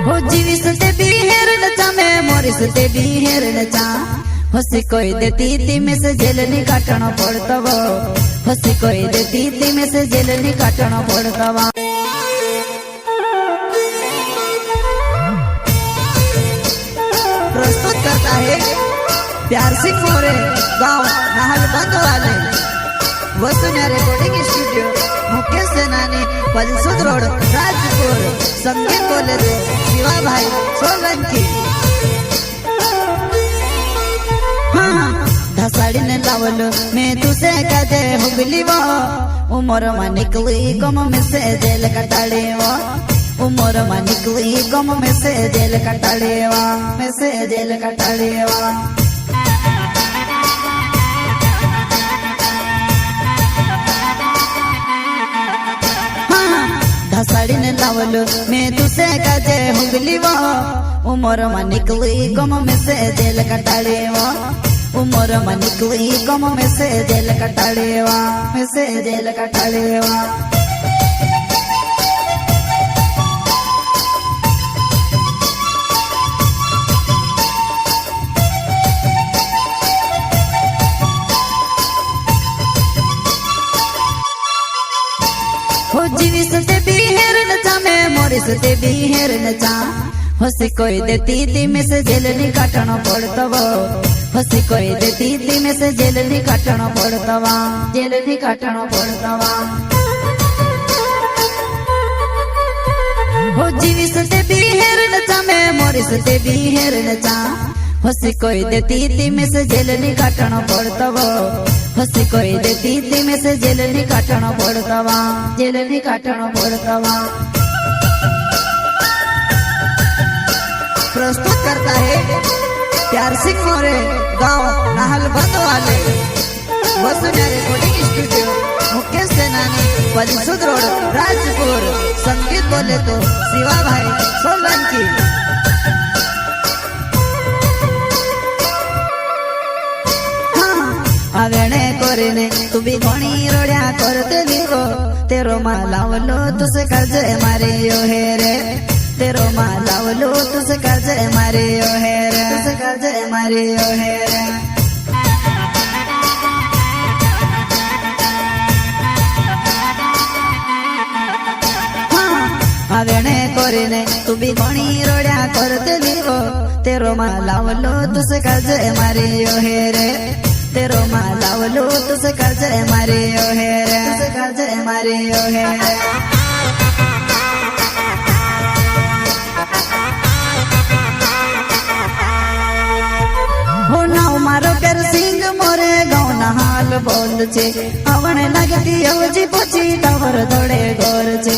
हो जीविस ते बिहेर नचा में मोरिस ते बिहेर नचा हसी कोई देती ती में से जेल नी काटना पड़ता वो हसी कोई देती ती में से जेल नी काटना पड़ता वो प्रस्तुत करता है प्यार सिंह मोरे गांव नाहल बंद वाले वसुन्या रिकॉर्डिंग स्टूडियो मुकेश सेनानी परिसुद रोड राजपुर संगीत बोले दे शिवा भाई सोलंकी धसाड़ी ने लावलो मैं तुसे कहते हुबली वो उमर में निकली गम में से जेल कटाड़े वो उमर में निकली गम में से जेल कटाड़े वो में से जेल कटाड़े वो धसाड़ी ने लावलो मैं तुसे कहते हुबली वो उमर में निकली गम में से जेल कटाड़े वो उमर में निकली गम में से जेल कटाड़ेवा में से जेल कटाड़ेवा हो जीविस ते बिहेर नचा में मोरिस ते बिहेर नचा हसी कोई देती ती में से जेल नी काटना पड़ता वो हसी कोई देती ती में से जेल नी काटना पड़ता वा जेल नी काटना पड़ता वा हो जीविस ते बिहेर नचा में मोरिस ते बिहेर नचा हसी कोई देती ती में से जेल नी काटना पड़ता वो हसी कोई देती ती में से जेल नी काटना पड़ता वा जेल नी काटना पड़ता वा प्रस्तुत करता है प्यार सिंह मोरे गांव नाहल बंद वाले वसुन्या रिकॉर्डिंग स्टूडियो मुकेश सेनानी परिसुद रोड राजपुर संगीत बोले तो शिवा भाई सोलंकी आवेणे कोरेने तू भी घणी रोड्या करते लिखो तेरो मालावलो तुसे कर्ज मारे यो है रे तेरो मालावलो तुसे कर्ज मारे यो है रे तुसे कर्ज मारे यो है रे आवेणे कोरेने तू भी घणी रोड्या करते लिखो तेरो मालावलो तुसे कर्ज मारे यो है रे तेरो मालावलो तुसे कर्ज मारे यो है रे तुसे कर्ज मारे यो है रे हो नाव मारो प्यार सिंह मोरे गाँव नाहाल बोल छे आवणे लगती अवजी पोची टावर दौड़े गोर छे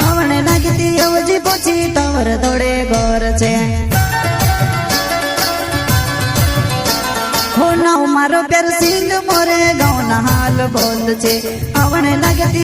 आवणे लगती अवजी पोची टावर दौड़े गोर छे हो नाव मारो प्यार सिंह मोरे गाँव नाहाल बोल छे आवणे लगती